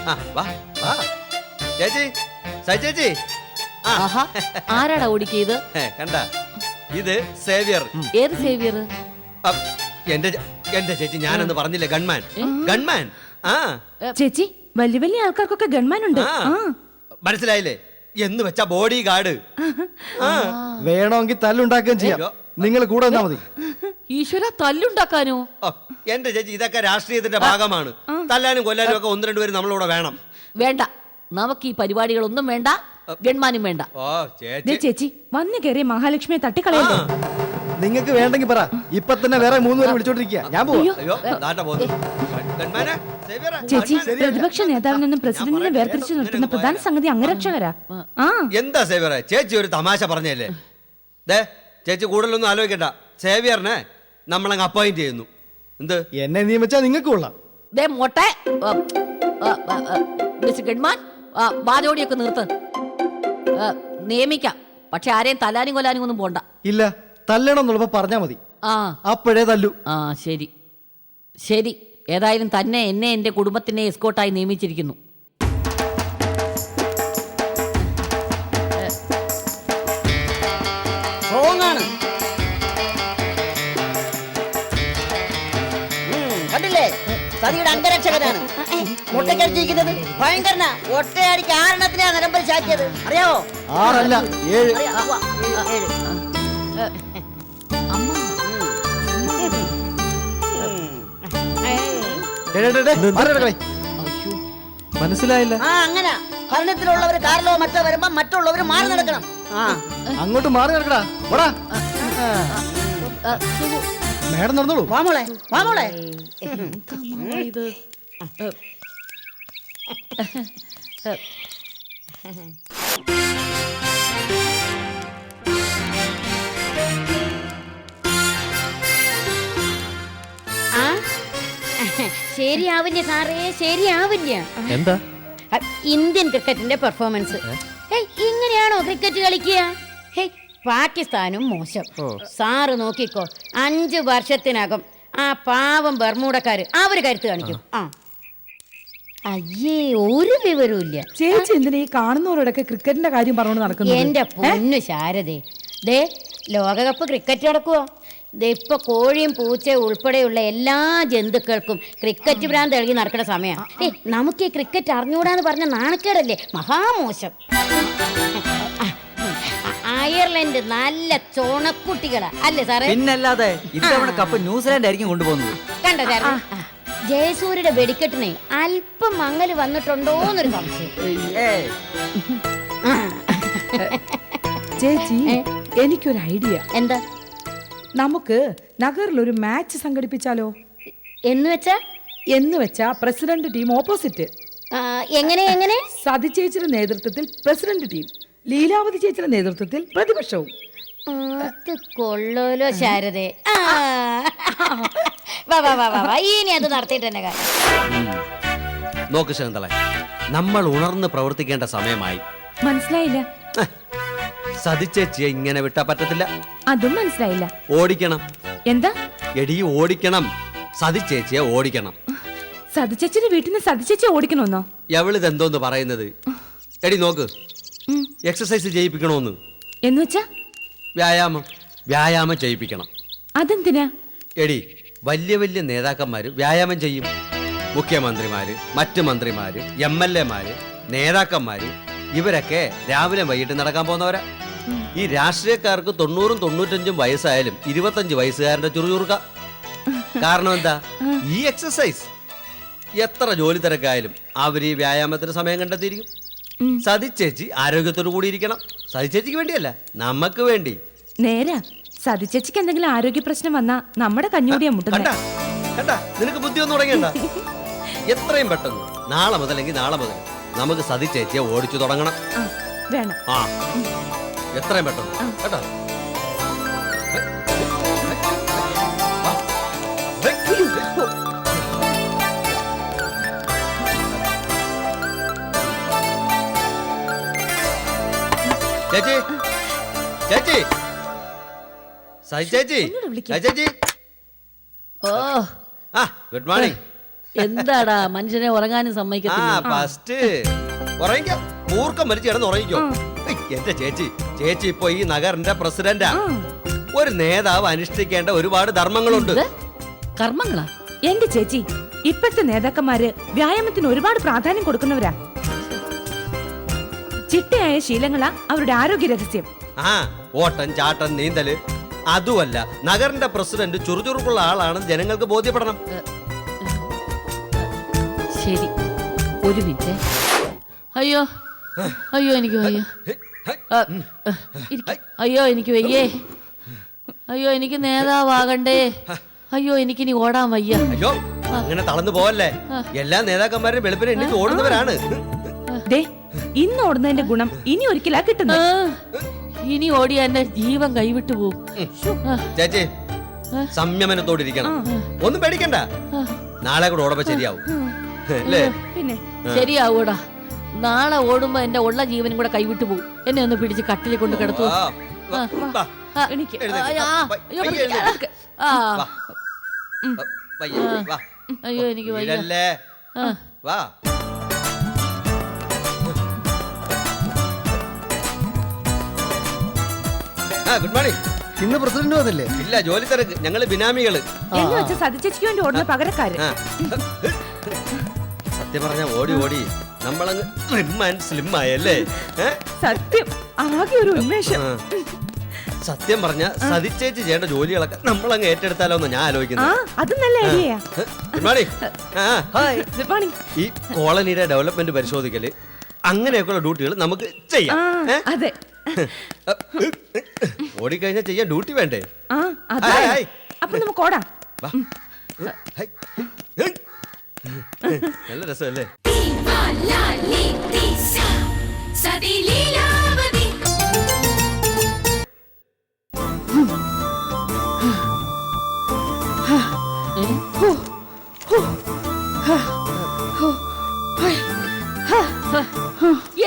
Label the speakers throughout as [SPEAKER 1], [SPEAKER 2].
[SPEAKER 1] വാ വാ ചേച്ചി ചേച്ചി
[SPEAKER 2] ആരാടാ ഓടിക്കിയത്?
[SPEAKER 1] കണ്ട, ഇത് സേവിയർ.
[SPEAKER 2] ഏത് സേവിയർ?
[SPEAKER 1] എന്റെ ചേച്ചി, ഞാനെന്ന് പറഞ്ഞില്ലേ, ഗൺമാൻ. ഗൺമാൻ.
[SPEAKER 3] ചേച്ചി, വലിയ വലിയ ആൾക്കാർക്കൊക്കെ ഗൺമാൻ ഉണ്ട്.
[SPEAKER 1] മനസ്സിലായില്ലേ? എന്ന് വെച്ചാ ബോഡി ഗാർഡ്.
[SPEAKER 4] വേണമെങ്കിൽ തല്ലുണ്ടാക്കുകയും ചെയ്യാം. നിങ്ങൾ കൂടെ വന്നാ മതി.
[SPEAKER 2] ഈശ്വര, തല്ലുണ്ടാക്കാനോ?
[SPEAKER 1] എന്റെ ചേച്ചി, ഇതൊക്കെ രാഷ്ട്രീയത്തിന്റെ ഭാഗമാണ്. തല്ലാനും കൊല്ലാനും ഒക്കെ ഒന്ന് രണ്ടുപേരും നമ്മളിവിടെ വേണം.
[SPEAKER 2] വേണ്ട, നമുക്ക് ഈ പരിപാടികളൊന്നും വേണ്ട, ഗൺമാനും വേണ്ട.
[SPEAKER 3] ചേച്ചി, വന്നു കയറിയ മഹാലക്ഷ്മിയെ തട്ടിക്കളയല്ലേ?
[SPEAKER 4] നിങ്ങൾക്ക് വേണ്ടെങ്കിൽ പറ, ഇപ്പൊ തന്നെ വേറെ 3 പേരെ വിളിച്ചോണ്ടിരിക്കുക. ഞാൻ പോവാ.
[SPEAKER 3] ചേച്ചി, പ്രതിപക്ഷ നേതാവിൽ നിന്നും പ്രസിഡന്റിനെ വേർതിരിച്ചു നിർത്തുന്ന പ്രധാന സംഗതി അംഗരക്ഷകരാ.
[SPEAKER 1] എന്താ സേവിയറെ, ചേച്ചി ഒരു തമാശ പറഞ്ഞല്ലേ? ചേച്ചി കൂടുതലൊന്നും ആലോചിക്കണ്ട. സേവിയറിനെ നമ്മളങ്ങ് അപ്പോയിന്റ് ചെയ്യുന്നു. എന്ത്
[SPEAKER 4] എന്നെ നിയമിച്ചാ നിങ്ങൾക്ക് കൊള്ളാം.
[SPEAKER 2] ഗൺമാൻ, വാചോടിയൊക്കെ നിർത്ത്. നിയമിക്കാം, പക്ഷെ ആരെയും തല്ലാനും കൊല്ലാനും ഒന്നും പോണ്ട.
[SPEAKER 4] ഇല്ല, തല്ലണം എന്നുള്ളപ്പോ പറഞ്ഞാ മതി. അപ്പോഴേ തല്ലു.
[SPEAKER 2] ശരി ശരി. ഏതായാലും തന്നെ എന്നെ എന്റെ കുടുംബത്തിനെ എസ്കോട്ടായി നിയമിച്ചിരിക്കുന്നു.
[SPEAKER 5] കണ്ടില്ലേ, സതിയുടെ അംഗരക്ഷകനാണ്. മുട്ടക്കടിച്ചിരിക്കുന്നത് ഭയങ്കരനാ. ഒറ്റയടിക്ക് 6 നിലമ്പൽ ചാക്കിയത് അറിയാവോ?
[SPEAKER 4] 6 അല്ല 7. മനസ്സിലായില്ല.
[SPEAKER 5] അങ്ങനെ ഭരണത്തിലുള്ളവർ കാറിലോ മറ്റോ വരുമ്പോ മറ്റുള്ളവർ മാറി നടക്കണം.
[SPEAKER 4] അങ്ങോട്ട് മാറി നടക്കടാ. മേഡം നടന്നോളൂ.
[SPEAKER 5] വാമോളെ വാമോളെ.
[SPEAKER 6] ശരിയാവില്ല സാറേ, ശരിയാവില്ല.
[SPEAKER 4] എന്താ
[SPEAKER 6] ഇന്ത്യൻ ക്രിക്കറ്റിന്റെ പെർഫോമൻസ് ഇങ്ങനെയാണോ ക്രിക്കറ്റ് കളിക്കുക? പാകിസ്ഥാനും മോശം. സാറ് നോക്കിക്കോ, 5 വർഷത്തിനകം ആ പാവം ബർമൂടക്കാര് അവര് കരുത്ത് കാണിക്കും. അയ്യേ, ഒരു വിവരവും ഇല്ല.
[SPEAKER 3] ചേച്ചി എന്തിനാ ഈ കാണുന്നവരോടൊക്കെ ക്രിക്കറ്റിന്റെ കാര്യം പറഞ്ഞു നടക്കുന്നത്?
[SPEAKER 6] എന്റെ പൊന്നു ശാരദേ, ദേ ലോകകപ്പ് ക്രിക്കറ്റ് നടക്കുവോ? ഇപ്പൊ കോഴിയും പൂച്ചയും ഉൾപ്പെടെയുള്ള എല്ലാ ജന്തുക്കൾക്കും ക്രിക്കറ്റ് ഭ്രാന്ത് എഴുതി നടക്കുന്ന സമയം. നമുക്ക് ഈ ക്രിക്കറ്റ് അറിഞ്ഞൂടാന്ന് പറഞ്ഞ നാണക്കേടല്ലേ, മഹാമോശം. അയർലൻഡ് നല്ല ചോണക്കുട്ടികളാ അല്ലേ സാറേ?
[SPEAKER 7] പിന്നല്ലാതെ ഇത്തവണ കപ്പ് ന്യൂസിലാൻഡ് ആയിരിക്കും കൊണ്ടുപോകുന്നത്.
[SPEAKER 6] കണ്ടോ സാറേ, ജയസൂര്യയുടെ വെടിക്കെട്ടിനെ അല്പം മങ്ങല് വന്നിട്ടുണ്ടോന്നൊരു സംശയം.
[SPEAKER 3] ചേച്ചി, എനിക്കൊരു ഐഡിയ.
[SPEAKER 6] എന്താ?
[SPEAKER 3] നമുക്ക് നഗറിൽ ഒരു മാച്ച് സംഘടിപ്പിച്ചാലോ?
[SPEAKER 6] എന്ന് വെച്ചാ
[SPEAKER 3] പ്രസിഡന്റ് ടീം ഓപ്പോസിറ്റ്.
[SPEAKER 6] എങ്ങനെ?
[SPEAKER 3] സതി ചേച്ചിയുടെ നേതൃത്വത്തിൽ പ്രസിഡന്റ് ടീം, ലീലാവതി ചേച്ചിയുടെ നേതൃത്വത്തിൽ പ്രതിപക്ഷവും.
[SPEAKER 6] കൊള്ളോലോ ശാരദേ. ഇനി അത് നടത്തിയിട്ട് തന്നെ കാര്യം.
[SPEAKER 1] നോക്ക് ശകുന്തള, നമ്മൾ ഉണർന്ന് പ്രവർത്തിക്കേണ്ട സമയമായി.
[SPEAKER 3] മനസ്സിലായില്ല.
[SPEAKER 1] സതിച്ചേച്ചിയെ ഇങ്ങനെ വിട്ടാ പറ്റത്തില്ല.
[SPEAKER 3] അതും മനസ്സിലായില്ല.
[SPEAKER 1] ഓടിക്കണം.
[SPEAKER 3] എന്താ?
[SPEAKER 1] എടി ഓടിക്കണം, സതിച്ചേച്ചിയെ ഓടിക്കണം.
[SPEAKER 3] സതിച്ചേച്ചിയുടെ വീട്ടിൽ നിന്ന് സതിച്ചേച്ചി ഓടിക്കണമെന്നോ?
[SPEAKER 1] എവളിതെന്തോന്ന് പറയുന്നത്? എടി നോക്ക്, എക്സസൈസ് ചെയ്യിപ്പിക്കണോന്ന്.
[SPEAKER 3] എന്ന് വെച്ചാ?
[SPEAKER 1] വ്യായാമം ചെയ്യിപ്പിക്കണം.
[SPEAKER 3] അതെന്തിനാ?
[SPEAKER 1] എടി, വലിയ വലിയ നേതാക്കന്മാര് വ്യായാമം ചെയ്യും. മുഖ്യമന്ത്രിമാര്, മറ്റു മന്ത്രിമാര്, MLA മാര്, നേതാക്കന്മാര്, ഇവരൊക്കെ രാവിലെ വൈകിട്ട് നടക്കാൻ പോകുന്നവരാ. ഈ രാഷ്ട്രീയക്കാർക്ക് 90 95 വയസ്സായാലും 25 വയസ്സുകാരന്റെ ചുറുചുറുക്ക. കാരണം എന്താ? ഈ എക്സസൈസ്. എത്ര ജോലി തിരക്കായാലും അവർ ഈ വ്യായാമത്തിന് സമയം കണ്ടെത്തിയിരിക്കും. സതിച്ചേച്ചി ആരോഗ്യത്തോടു കൂടി ഇരിക്കണം. സതിച്ചേച്ചിക്ക് വേണ്ടിയല്ല, നമുക്ക് വേണ്ടി.
[SPEAKER 3] നേരാ. സതിച്ചേച്ചിക്ക് എന്തെങ്കിലും ആരോഗ്യ പ്രശ്നം വന്നാ നമ്മുടെ കഞ്ഞൂടിയാ മുട്ടുന്നത്.
[SPEAKER 1] നിനക്ക് ബുദ്ധി ഒന്നും തുടങ്ങിയണ്ട. എത്രയും പെട്ടെന്ന് നാളെ മുതൽ നമുക്ക് സതിച്ചേച്ചിയെ ഓടിച്ചു തുടങ്ങണം.
[SPEAKER 3] വേണം.
[SPEAKER 1] എത്രയും പെട്ടെന്ന് കേട്ടോ. ചേച്ചി, ചേച്ചി, സതി ചേച്ചി, ചേച്ചി. Good morning.
[SPEAKER 2] എന്താടാ മനുഷ്യനെ ഉറങ്ങാനും
[SPEAKER 1] ആ
[SPEAKER 2] സമ്മതിക്കത്തില്ല.
[SPEAKER 1] ഫസ്റ്റ് ഉറങ്ങിക്കോ, മൂർക്കം വലിച്ച് കിടന്ന് ഉറങ്ങിക്കോ. എന്റെ ചേച്ചി ഇപ്പൊ ഈ നഗറിന്റെ പ്രസിഡന്റാ. ഒരു നേതാവ് അനുഷ്ഠിക്കേണ്ട ഒരുപാട് ധർമ്മങ്ങളുണ്ട്.
[SPEAKER 2] ഇത് കർമ്മങ്ങളാ?
[SPEAKER 3] എന്റെ ചേച്ചി, ഇപ്പോഴത്തെ നേതാക്കന്മാര് വ്യായാമത്തിന് ഒരുപാട് പ്രാധാന്യം കൊടുക്കുന്നവരാ. ചിട്ടയായ ശീലങ്ങളാ അവരുടെ ആരോഗ്യ രഹസ്യം.
[SPEAKER 1] ആ ഓട്ടം ചാട്ടം നീന്തല്. അതുമല്ല, നഗറിന്റെ പ്രസിഡന്റ് ചുറുചുറുക്കുള്ള ആളാണെന്ന് ജനങ്ങൾക്ക് ബോധ്യപ്പെടണം.
[SPEAKER 2] ശരി, ഒരു മിനിറ്റ്. അയ്യോ അയ്യോ എനിക്ക് വയ്യ. അയ്യോ എനിക്ക് വയ്യേ. അയ്യോ എനിക്ക് നേതാവാകണ്ടേ. അയ്യോ എനിക്കിനി ഓടാൻ വയ്യ.
[SPEAKER 1] അയ്യോ അങ്ങനെ തളർന്നു പോവല്ലേ. എല്ലാ നേതാക്കന്മാരും വെളുപ്പിനെ എണ്ണിച്ച് ഓടുന്നവരാണ്.
[SPEAKER 3] ദേ, ഇന്ന് ഓടുന്നതിന്റെ ഗുണം ഇനി ഒരിക്കലാ
[SPEAKER 2] ആ,
[SPEAKER 3] കിട്ടുന്നത്.
[SPEAKER 2] ഇനി ഓടിയ എന്റെ ജീവൻ കൈവിട്ടു പോവും.
[SPEAKER 1] ചേച്ചി സംയമനത്തോടിരിക്കണം. ഒന്നും പേടിക്കണ്ട. നാളെ കൂടെ ഓടുമ്പോ ശരിയാവും അല്ലേ?
[SPEAKER 3] പിന്നെ
[SPEAKER 2] ശരിയാവൂടാ. നാളെ ഓടുമ്പോ എന്റെ ഉള്ള ജീവനും കൂടെ കൈവിട്ടു പോവും. എന്നെ ഒന്ന് പിടിച്ച് കട്ടിലിൽ കൊണ്ട് കിടത്തു.
[SPEAKER 3] എനിക്ക്
[SPEAKER 2] അയ്യോ എനിക്ക് വയ്യ.
[SPEAKER 1] വാ. Good morning.
[SPEAKER 4] ഇന്ന് പ്രസിഡന്റ് വന്നില്ലേ?
[SPEAKER 1] ഇല്ല, ജോലി തിരക്ക്. ഞങ്ങള് ബിനാമികള്.
[SPEAKER 3] എന്ന് വെച്ച സതിച്ചേച്ചിക്ക് വേണ്ടി ഓടുന്ന പകരക്കാര്.
[SPEAKER 1] ആ. സത്യം പറഞ്ഞ ഓടി ഓടി നമ്മളങ്ങ് സ്ലിം ആൻഡ് സ്ലിം ആയല്ലേ?
[SPEAKER 3] സത്യം, ആകെ ഒരു ഉന്മേഷം.
[SPEAKER 1] സത്യം പറഞ്ഞ സതിച്ചേച്ചി ചെയ്യേണ്ട ജോലികളൊക്കെ നമ്മളങ്ങ് ഏറ്റെടുത്താലോ എന്ന് ഞാൻ
[SPEAKER 3] ആ,
[SPEAKER 1] ആലോചിക്കുന്നത്.
[SPEAKER 3] അത് നല്ല ഐഡിയയാ.
[SPEAKER 1] Good morning.
[SPEAKER 3] Good morning.
[SPEAKER 1] ഈ കോളനിയുടെ ഡെവലപ്മെന്റ് പരിശോധിക്കല് അങ്ങനെയൊക്കെയുള്ള ഡ്യൂട്ടികൾ നമുക്ക് ചെയ്യാം.
[SPEAKER 3] അതെ.
[SPEAKER 1] ഓടിക്കഴിഞ്ഞാൽ ചെയ്യാൻ ഡ്യൂട്ടി വേണ്ടേ?
[SPEAKER 3] ആ, അതെ.
[SPEAKER 1] Hi, hi.
[SPEAKER 3] അപ്പൊ നമുക്ക് ഓടാം.
[SPEAKER 1] വാ. ഹൈ. നല്ല രസമല്ലേ?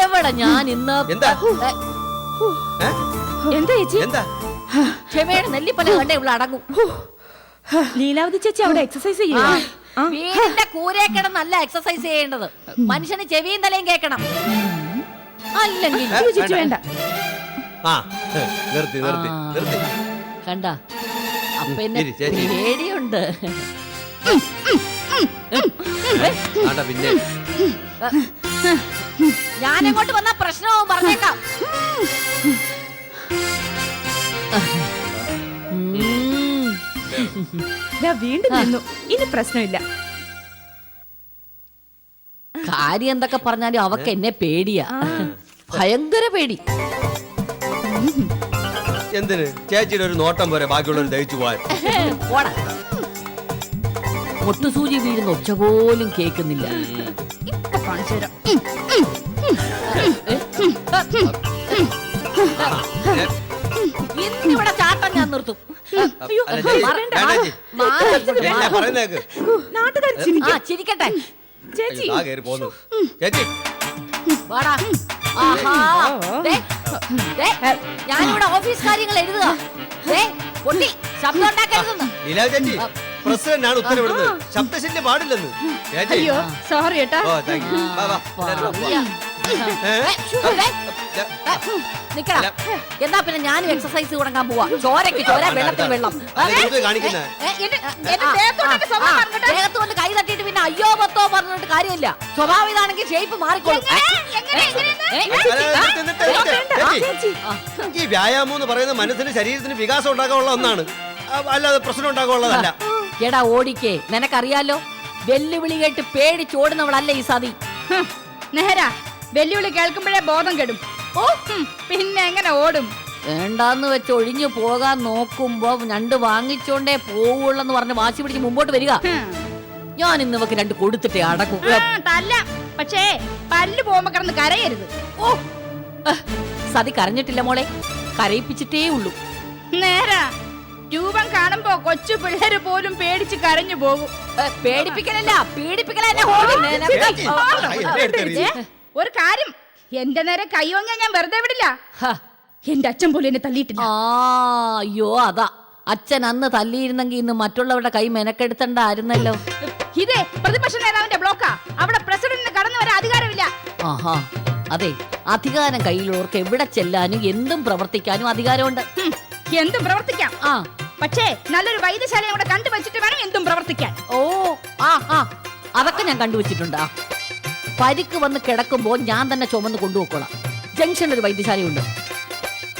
[SPEAKER 2] എവിടെ ഞാൻ ഇന്ന്
[SPEAKER 1] എന്താ?
[SPEAKER 3] എന്താ ചേച്ചി?
[SPEAKER 1] എന്താ?
[SPEAKER 2] ക്ഷമയുടെ നെല്ലിപ്പല കണ്ടേ ഇവിടെ അടങ്ങും.
[SPEAKER 3] ലീലാവതി ചേച്ചി അവിടെ എക്സസൈസ് ചെയ്യാ.
[SPEAKER 2] വീടിന്റെ കൂരെ കിടന്നല്ല എക്സസൈസ് ചെയ്യേണ്ടത്. മനുഷ്യന് ചെവിയും തലയും കേൾക്കണം. അല്ലെങ്കിൽ
[SPEAKER 3] ചേച്ചി വേണ്ട.
[SPEAKER 1] ആ നിർത്തി നിർത്തി നിർത്തി.
[SPEAKER 2] കണ്ട അപ്പൊ എന്നെ
[SPEAKER 1] ഇരി, ചേച്ചി.
[SPEAKER 2] പേടിയുണ്ട്.
[SPEAKER 1] ആണ്ടാ പിന്നെ
[SPEAKER 2] ഞാനെങ്ങോട്ട് വന്ന പ്രശ്നവും പറഞ്ഞേക്കാം.
[SPEAKER 3] ദാ വീണ്ടും നിന്നു. ഇനി പ്രശ്നമില്ല.
[SPEAKER 2] കാര്യം എന്തൊക്കെ പറഞ്ഞാലും അവക്ക് എന്നെ പേടിയാ. ഭയങ്കര പേടി.
[SPEAKER 1] എന്തിന്? ചേച്ചിയുടെ ഒരു നോട്ടം പോരെ ബാക്കിയുള്ളവർ ദഹിച്ചു പോവാൻ.
[SPEAKER 2] ഓടാ. ഒട്ടുസൂചി വീഴുന്ന ഒച്ച പോലും കേൾക്കുന്നില്ല.
[SPEAKER 3] ഇപ്പൊ കാണിച്ചു തരാം.
[SPEAKER 2] ഇന്നിവിടെ ചാട്ടം ഞാൻ നിർത്തും.
[SPEAKER 3] അയ്യോ,
[SPEAKER 1] അല്ല, ചേച്ചി,
[SPEAKER 3] വേണ്ട.
[SPEAKER 1] വേണ്ട ചേച്ചി.
[SPEAKER 2] മാറി.
[SPEAKER 1] എന്നാ പറയുന്നേക്ക്.
[SPEAKER 3] നാട്ടുകാർ
[SPEAKER 2] ആ
[SPEAKER 3] ചിരിക്കും.
[SPEAKER 2] ചിരിക്കട്ടെ.
[SPEAKER 3] ചേച്ചി
[SPEAKER 1] ആ കേറി പോന്നു. ചേച്ചി
[SPEAKER 2] വാടാ. ആഹാ. ദേ, ദേ, ഞാനിവിടെ ഓഫീസ് കാര്യങ്ങൾ എഴുതുക. ദേ, പൊട്ടി ശബ്ദം ഉണ്ടാക്കരുതെന്ന്.
[SPEAKER 1] ലീലാ ചേച്ചി പ്രസിഡന്റ് ആണ് ഉത്തരവിടുന്നത്. ശബ്ദശല്യം പാടില്ലെന്ന്. ചേച്ചി
[SPEAKER 3] അയ്യോ സോറി ഏട്ടാ.
[SPEAKER 1] ഓ താങ്ക് യു. വാ വാ എല്ലാവരും വാ.
[SPEAKER 2] പറയാ. ദേ,
[SPEAKER 1] ഏ?
[SPEAKER 2] നിക്കടാ. എന്നാ പിന്നെ ഞാനും എക്സസൈസ് തുടങ്ങാൻ പോവാ. ചോരക്ക് ചോര, വെള്ളത്തിൽ വെള്ളം.
[SPEAKER 1] അല്ല, ഇത് കാണിക്കുന്നെ?
[SPEAKER 2] ദേഹത്ത് കൊണ്ട് കൈ തട്ടിയിട്ട് പിന്നെ അയ്യോ പത്തോ പറഞ്ഞിട്ട് കാര്യമില്ല. സ്വഭാവം ഇതാണെങ്കിൽ ഷേപ്പ് മാറിക്കോളും.
[SPEAKER 1] ചേച്ചി, ഈ വ്യായാമം എന്ന് പറയുന്നത് മനസ്സിന് ശരീരത്തിന് വികാസം ഉണ്ടാക്കാനുള്ള ഒന്നാണ്, അല്ലാതെ പ്രശ്നം ഉണ്ടാക്കാനുള്ളതല്ല.
[SPEAKER 2] എടാ ഓടിക്കേ, നിനക്കറിയാലോ വെല്ലുവിളി കേട്ട് പേടിച്ചോടുന്നവളല്ല ഈ സതി.
[SPEAKER 8] നേരാ, വെല്ലുവിളി കേൾക്കുമ്പോഴേ ബോധം കെടും. ഓ പിന്നെ എങ്ങനെ ഓടും?
[SPEAKER 2] വേണ്ടാന്ന് വെച്ച് ഒഴിഞ്ഞു പോകാൻ നോക്കുമ്പോ രണ്ട് വാങ്ങിച്ചോണ്ടേ പോവുള്ളെന്ന് പറഞ്ഞ് വാശി പിടിച്ച് മുമ്പോട്ട് വരിക. ഞാൻ ഇന്ന് ഇവക്ക് രണ്ട് കൊടുത്തിട്ടേ അടക്കും.
[SPEAKER 8] തല്ല, പക്ഷേ പല്ല് പോകുമ്പോ കിടന്ന് കരയരുത്.
[SPEAKER 2] ഓ സതി കരഞ്ഞിട്ടില്ല മോളെ, കരയിപ്പിച്ചിട്ടേ ഉള്ളൂ.
[SPEAKER 8] നേരാ, രൂപം കാണുമ്പോ കൊച്ചു പിള്ളേര് പോലും പേടിച്ച് കരഞ്ഞു പോകും.
[SPEAKER 2] പേടിപ്പിക്കലല്ല, പീഡിപ്പിക്കലല്ല.
[SPEAKER 8] ഒരു കാര്യം, എന്റെ നേരെ കൈവങ്ങ ഞാൻ വെറുതെ വിടില്ല. എന്റെ അച്ഛൻ പോലും എന്നെ തല്ലിയിട്ടില്ല.
[SPEAKER 2] അയ്യോ അതാ, അച്ഛൻ അന്ന് തല്ലിയിരുന്നെങ്കിൽ ഇന്ന് മറ്റുള്ളവരുടെ കൈ മെനക്കെടുത്തണ്ടായിരുന്നല്ലോ.
[SPEAKER 8] ഇതേ പ്രതിപക്ഷ നേതാവിന്റെ ബ്ലോക്കാ. അവിടെ പ്രസിഡന്റിന് കടന്നു വരാൻ അധികാരമില്ല.
[SPEAKER 2] ആഹാ അതെ, അധികാരം കയ്യിലുള്ളവർക്ക് എവിടെ ചെല്ലാനും എന്തും പ്രവർത്തിക്കാനും അധികാരമുണ്ട്.
[SPEAKER 8] എന്തും പ്രവർത്തിക്കാം.
[SPEAKER 2] ആ
[SPEAKER 8] പക്ഷേ നല്ലൊരു വൈദ്യശാലയും കൂടെ കണ്ടുവച്ചിട്ട് വേണം എന്തും പ്രവർത്തിക്കാൻ.
[SPEAKER 2] ഓ ആ ആ അതൊക്കെ ഞാൻ കണ്ടുവച്ചിട്ടുണ്ട്. പരിക്ക് വന്ന് കിടക്കുമ്പോ ഞാൻ തന്നെ ചുമന്ന് കൊണ്ടുപോയിക്കോളാം. ജംഗ്ഷനിൽ ഒരു വൈദ്യശാലയുണ്ട്.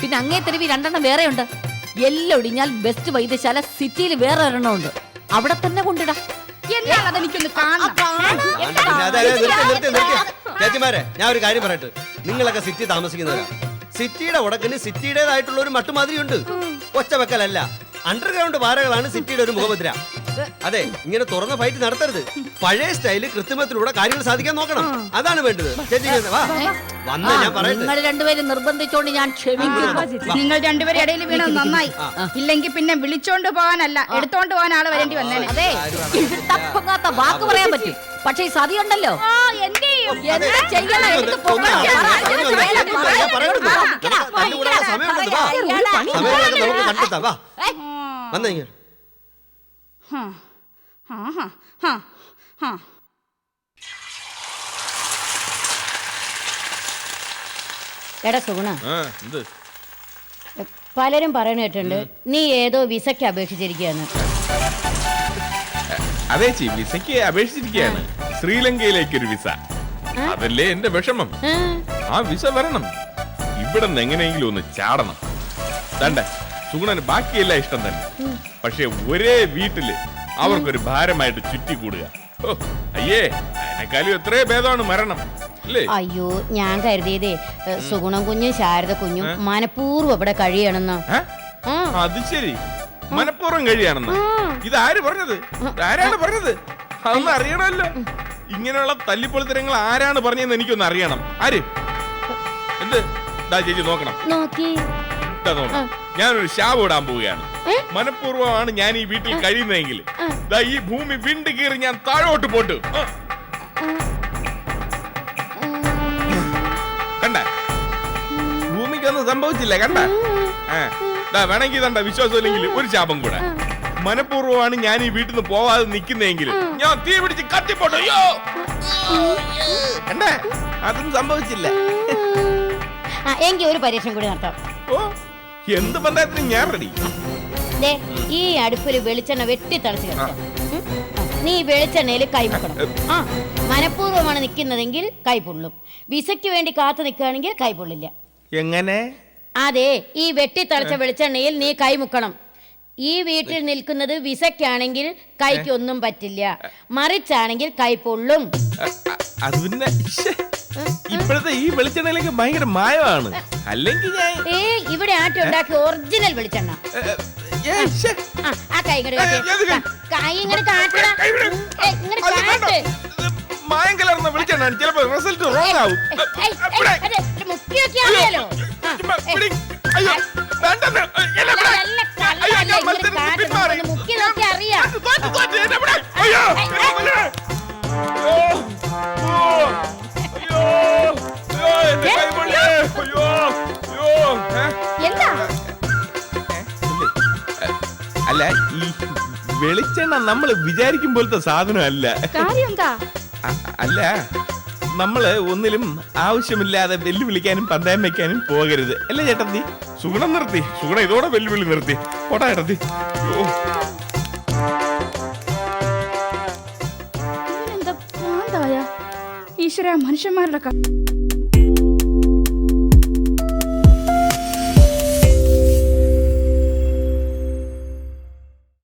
[SPEAKER 2] പിന്നെ അങ്ങേ തെരുവി 2 വേറെയുണ്ട്. എല്ലാം ഒടിഞ്ഞാൽ ബെസ്റ്റ് വൈദ്യശാല സിറ്റിയിൽ വേറെ ഒരെണ്ണമുണ്ട്. അവിടെ തന്നെ കൊണ്ടിടാം.
[SPEAKER 8] എന്താണ് അതെനിക്കൊന്ന് കാണണം.
[SPEAKER 1] ചേച്ചിമാരെ, ഞാൻ ഒരു കാര്യം പറയട്ടെ. നിങ്ങളൊക്കെ സിറ്റി താമസിക്കുന്നവരാ. സിറ്റിയുടെ ഉടക്കിന് സിറ്റിയുടേതായിട്ടുള്ള ഒരു മട്ടുമാതിരിയുണ്ട്. ഒച്ചവെക്കലല്ല, അണ്ടർഗ്രൗണ്ട് പാറകളാണ് സിറ്റിയുടെ ഒരു മുഖമുദ്ര. അതെ, ഇങ്ങനെ തുറന്ന ഫൈറ്റ് നടത്തരുത്. പഴയ സ്റ്റൈല് കൃത്രിമത്തിലൂടെ കാര്യങ്ങൾ സാധിക്കാൻ നോക്കണം. അതാണ് വേണ്ടത്. ചേച്ചി വാ, വന്ന് ഞാൻ പറയട്ടെ.
[SPEAKER 2] നിങ്ങൾ രണ്ടുപേരും നിർബന്ധിച്ചോണ്ട് ഞാൻ ക്ഷമിക്കുന്നു.
[SPEAKER 8] നിങ്ങൾ രണ്ടുപേരും ഇടയിൽ വീണത് നന്നായി. ഇല്ലെങ്കിൽ പിന്നെ വിളിച്ചോണ്ട് പോകാനല്ല, എടുത്തോണ്ട് പോകാൻ ആള് വരേണ്ടി വന്നേനെ.
[SPEAKER 2] അതെ, തപ്പങ്ങാത്ത വാക്ക് പറയാൻ പറ്റും. പക്ഷെ ഈ സതി ഉണ്ടല്ലോ,
[SPEAKER 8] എന്ത് ചെയ്യും?
[SPEAKER 2] എന്താ ചെയ്യണം? എടുത്ത് പൊക്കണം.
[SPEAKER 6] എടാ സുഗുണ, പലരും പറയണ കേട്ടുണ്ട് നീ ഏതോ വിസയ്ക്ക് അപേക്ഷിച്ചിരിക്കുകയാണ്.
[SPEAKER 9] അതെ ചി, വിസയ്ക്ക് അപേക്ഷിച്ചിരിക്കുകയാണ്. ശ്രീലങ്കയിലേക്ക് ഒരു വിസ. അതല്ലേ എന്റെ വിഷമം. ആ വിസ വരണം. ഇവിടെ നിന്ന് എങ്ങനെയെങ്കിലും ഒന്ന് ചാടണം. തണ്ട സുഗുണന് ബാക്കിയെല്ലാം ഇഷ്ടം തന്നെ. പക്ഷെ ഒരേ വീട്ടില് അവർക്കൊരു ഭാരമായിട്ട് ചുറ്റിക്കൂടുക. അയ്യേ, അതിനേക്കാളും എത്രയോ ഭേദമാണ് മരണം.
[SPEAKER 6] അയ്യോ, ഞാൻ കരുതിയതേ സുഗുണം കുഞ്ഞും ശാരദ കുഞ്ഞും മനഃപൂർവ്വം ഇവിടെ കഴിയണമെന്ന്.
[SPEAKER 9] അത് ശരി, മനഃപൂർവ്വം കഴിയാണെന്ന്. ഇതാര് പറഞ്ഞത്? ആരാണ് പറഞ്ഞത്? അതൊന്നും അറിയണമല്ലോ. ഇങ്ങനെയുള്ള തല്ലിപ്പൊളിത്തരങ്ങൾ ആരാണ് പറഞ്ഞതെന്ന് എനിക്കൊന്ന് അറിയണം. ആര്? എന്ത്? ചേച്ചി നോക്കണം. ഞാനൊരു ശാപം ഇടാൻ പോവുകയാണ്. മനഃപൂർവ്വമാണ് ഞാൻ ഈ വീട്ടിൽ കഴിയുന്നതെങ്കിൽ ഈ ഭൂമി വിണ്ട് കീറി ഞാൻ താഴോട്ട് പോട്ടു. കണ്ട, ഭൂമിക്കൊന്നും സംഭവിച്ചില്ല. കണ്ട, വേണമെങ്കിൽ തണ്ട വിശ്വാസമില്ലെങ്കിൽ ഒരു ശാപം കൂടെ. മനഃപൂർവ്വമാണ് ഞാൻ ഈ വീട്ടിൽ നിന്ന് പോവാതെ നിൽക്കുന്നതെങ്കിൽ ഞാൻ തീ പിടിച്ച് കത്തിപ്പോട്ടോ. അയ്യോ, കണ്ടേ, അതും സംഭവിച്ചില്ല.
[SPEAKER 6] എങ്കിൽ ഒരു പരീക്ഷണം കൂടി നടത്താം.
[SPEAKER 9] ഓ, എന്ത് പണ്ടായത്തിനും ഞാൻ റെഡി.
[SPEAKER 6] ഈ അടുപ്പിൽ വെളിച്ചെണ്ണ വെട്ടി തളിച്ച് കിടക്കാം. നീ വെളിച്ചെണ്ണയിൽ കൈമുക്കണം. മനഃപൂർവ്വമാണ് നിൽക്കുന്നതെങ്കിൽ കൈ പൊള്ളും. വിസയ്ക്ക് വേണ്ടി കാത്തു നിൽക്കുകയാണെങ്കിൽ കൈ പൊള്ളില്ല.
[SPEAKER 9] എങ്ങനെ?
[SPEAKER 6] അതെ, ഈ വെട്ടി തളിച്ച വെളിച്ചെണ്ണയിൽ നീ കൈമുക്കണം. ഈ വീട്ടിൽ നിൽക്കുന്നത് വിസയ്ക്കാണെങ്കിൽ കൈക്കൊന്നും പറ്റില്ല. മറിച്ചാണെങ്കിൽ കൈ പൊള്ളും.
[SPEAKER 9] അത് പിന്നെ ഇപ്പോഴത്തെ ഈ വെളിച്ചെണ്ണയിലേക്ക് ഭയങ്കര മായമാണ്. അല്ലെങ്കിൽ ഞാൻ
[SPEAKER 6] ഇവിടെ ആട്ടി ഉണ്ടാക്കിയ ഒറിജിനൽ വെളിച്ചെണ്ണ. ആ കൈ കൈ ഇങ്ങോട്ട് കാട്ടണം.
[SPEAKER 9] മായം കലർന്ന വെളിച്ചെണ്ണ ചിലപ്പോ റിസൾട്ട് റോങ് ആവും.
[SPEAKER 6] മുക്കിയൊക്കെ അറിയാലോ. മുക്കി നോക്കി അറിയാം. എന്താ?
[SPEAKER 9] അല്ല, ഈ വെളിച്ചെണ്ണ നമ്മൾ വിചാരിക്കും പോലത്തെ സാധനം അല്ല. അല്ല, നമ്മള് ഒന്നിലും ആവശ്യമില്ലാതെ വെല്ലുവിളിക്കാനും പന്തയം വെക്കാനും പോകരുത്. അല്ലേ ചേട്ടത്തി? സുഗുണം നിർത്തി. സുഗുണം ഇതോടെ വെല്ലുവിളി നിർത്തി. പോട്ടാ ചേട്ടത്തി.
[SPEAKER 8] ഈശ്വര, മനുഷ്യന്മാരുടെ